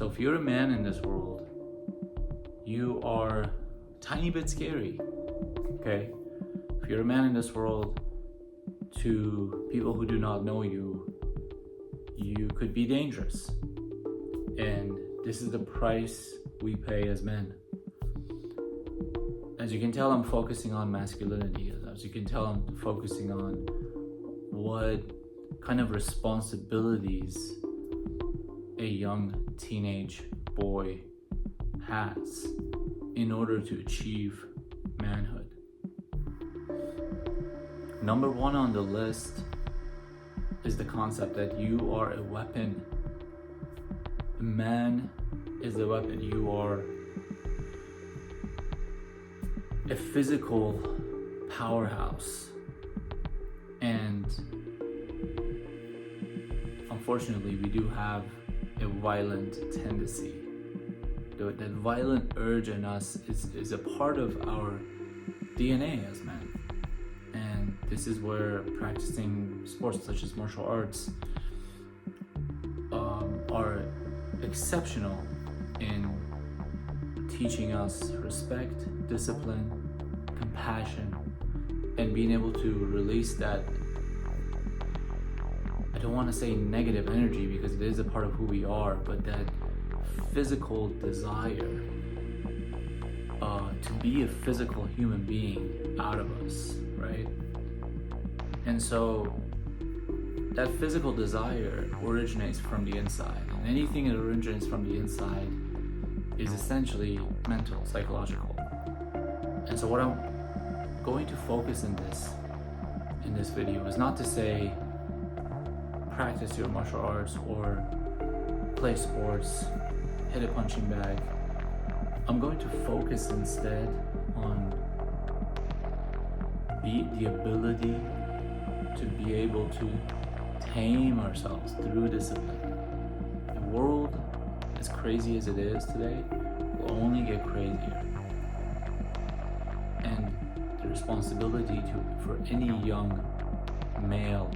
So if you're a man in this world, you are a tiny bit scary, okay? If you're a man in this world, to people who do not know you, you could be dangerous. And this is the price we pay as men. As you can tell, I'm focusing on masculinity. As you can tell, I'm focusing on what kind of responsibilities a young teenage boy has in order to achieve manhood. Number one on the list is the concept that you are a weapon. A man is a weapon. You are a physical powerhouse. And unfortunately, we do have a violent tendency. That violent urge in us is a part of our DNA as men. And this is where practicing sports such as martial arts are exceptional in teaching us respect, discipline, compassion, and being able to release that, I don't want to say negative energy because it is a part of who we are, but that physical desire to be a physical human being out of us, right? And so that physical desire originates from the inside, and anything that originates from the inside is essentially mental, psychological. And so what I'm going to focus in this video is not to say practice your martial arts or play sports, hit a punching bag. I'm going to focus instead on the ability to be able to tame ourselves through discipline. The world, as crazy as it is today, will only get crazier. And the responsibility for any young male,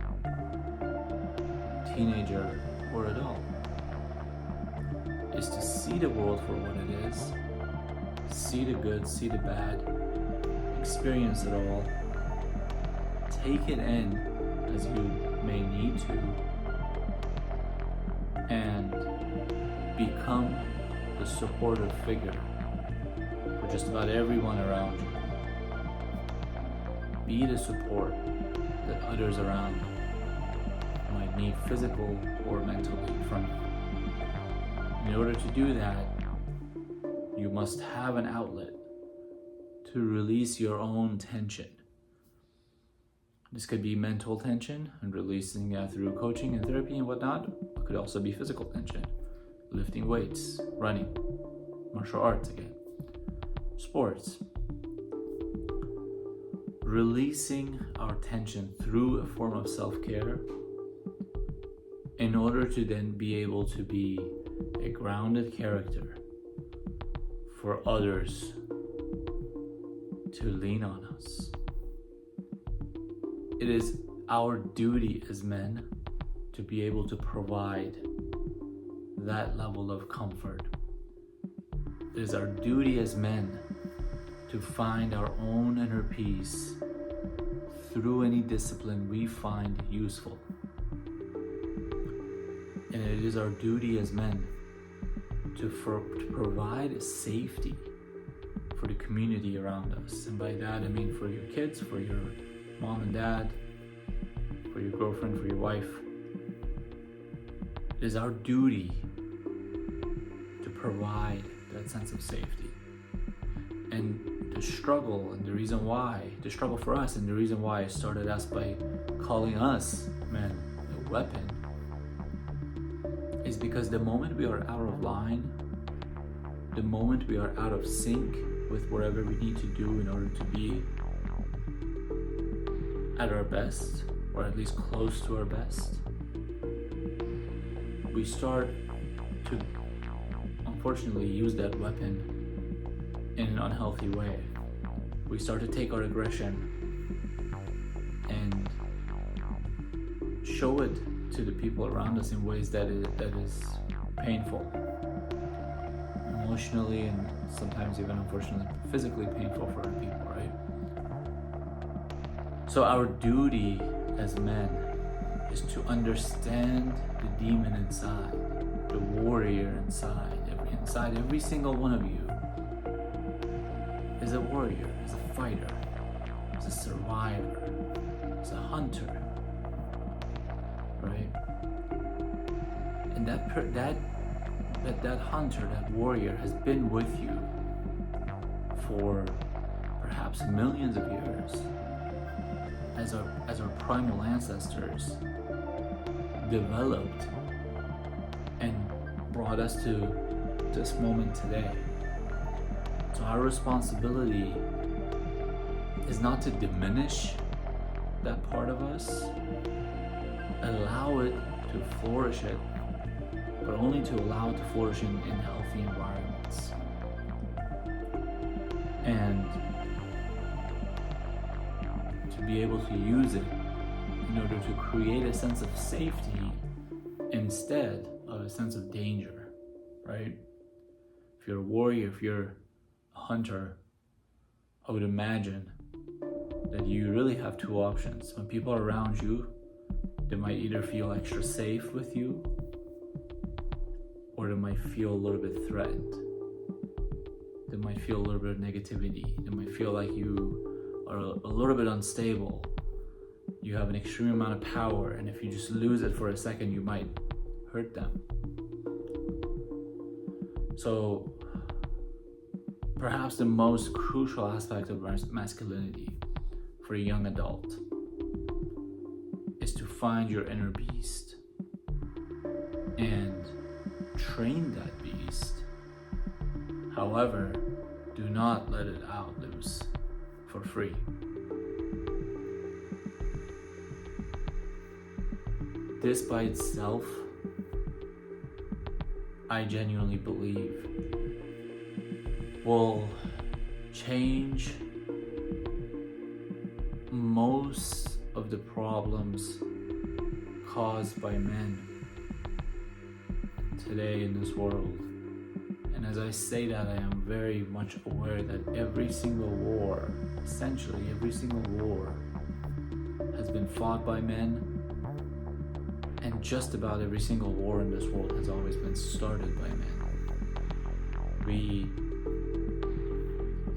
teenager, or adult is to see the world for what it is, see the good, see the bad, experience it all, take it in as you may need to, and become the supportive figure for just about everyone around you. Be the support that others around might need physical or mentally from you. In order to do that, you must have an outlet to release your own tension. This could be mental tension and releasing that through coaching and therapy and whatnot. It could also be physical tension, lifting weights, running, martial arts again, sports. Releasing our tension through a form of self-care in order to then be able to be a grounded character for others to lean on us. It is our duty as men to be able to provide that level of comfort. It is our duty as men to find our own inner peace through any discipline we find useful. And it is our duty as men to provide safety for the community around us. And by that I mean for your kids, for your mom and dad, for your girlfriend, for your wife. It is our duty to provide that sense of safety. And the struggle and the struggle for us and the reason why it started us by calling us, men, a weapon, is because the moment we are out of line, the moment we are out of sync with whatever we need to do in order to be at our best, or at least close to our best, we start to unfortunately use that weapon in an unhealthy way. We start to take our aggression and show it to the people around us in ways that is painful. emotionally and sometimes even unfortunately physically painful for other people, right? So our duty as men is to understand the demon inside, the warrior inside. Inside every single one of you is a warrior, is a fighter, is a survivor, is a hunter, right? And that hunter, that warrior has been with you for perhaps millions of years as our primal ancestors developed and brought us to this moment today. So our responsibility is not to diminish that part of us, allow it to flourish it, but only to allow it to flourish in healthy environments. And to be able to use it in order to create a sense of safety instead of a sense of danger, right? If you're a warrior, if you're a hunter, I would imagine that you really have two options. When people are around you, they might either feel extra safe with you, or they might feel a little bit threatened. They might feel a little bit of negativity. They might feel like you are a little bit unstable. You have an extreme amount of power, and if you just lose it for a second, you might hurt them. So perhaps the most crucial aspect of masculinity for a young adult is to find your inner beast and train that beast. However, do not let it out loose for free. This by itself, I genuinely believe, will change most of the problems caused by men today in this world. And as I say that, I am very much aware that every single war, essentially every single war, has been fought by men, and just about every single war in this world has always been started by men. We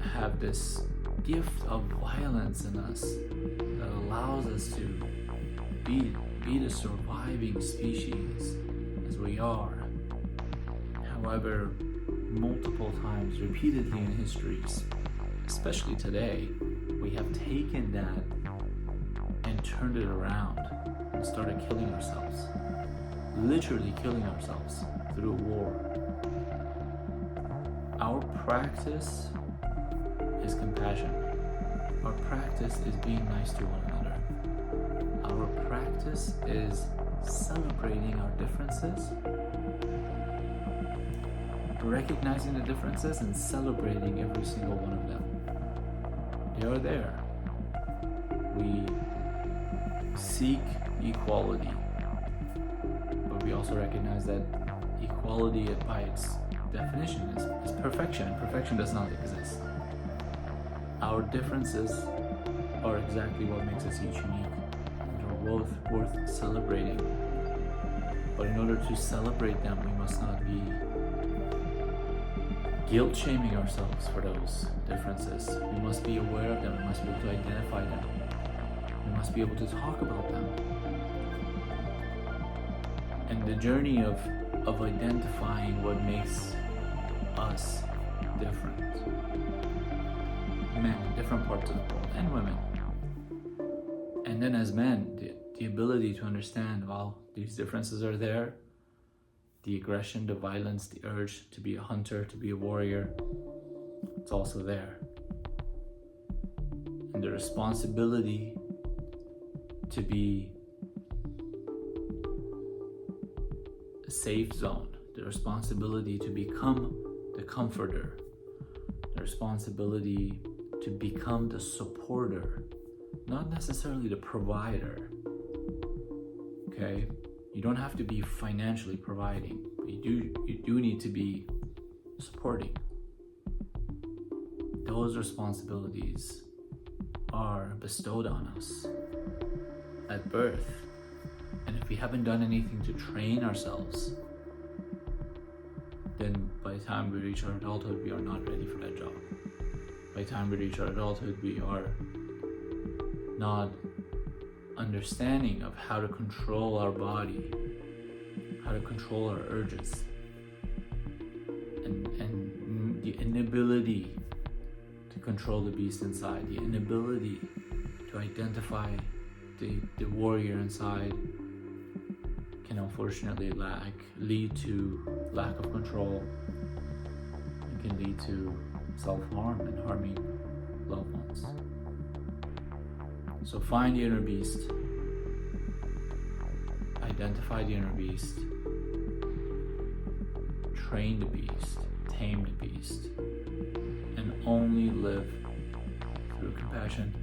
have this gift of violence in us that allows us to be the surviving species as we are. However, multiple times, repeatedly in histories, especially today, we have taken that and turned it around and started killing ourselves. Literally killing ourselves through war. Our practice is compassion. Our practice is being nice to one another. Our practice is celebrating our differences, recognizing the differences and celebrating every single one of them. They are there. We seek equality, but we also recognize that equality by its definition is perfection. Perfection does not exist. Our differences are exactly what makes us each unique and are both worth celebrating. But in order to celebrate them, we must not be guilt-shaming ourselves for those differences. We must be aware of them. We must be able to identify them. We must be able to talk about them. And the journey of identifying what makes us different, men in different parts of the world, and women. And then as men, the ability to understand, well, these differences are there. The aggression, the violence, the urge to be a hunter, to be a warrior, it's also there. And the responsibility to be a safe zone, the responsibility to become the comforter, the responsibility to become the supporter, not necessarily the provider. Okay? You don't have to be financially providing, but you do need to be supporting. Those responsibilities are bestowed on us at birth. And if we haven't done anything to train ourselves, then by the time we reach our adulthood, we are not ready for that job. By the time we reach our adulthood, we are not understanding of how to control our body, how to control our urges, and the inability to control the beast inside, the inability to identify the warrior inside can unfortunately lead to lack of control. It can lead to self-harm and harming loved ones. So find the inner beast, identify the inner beast, train the beast, tame the beast, and only live through compassion,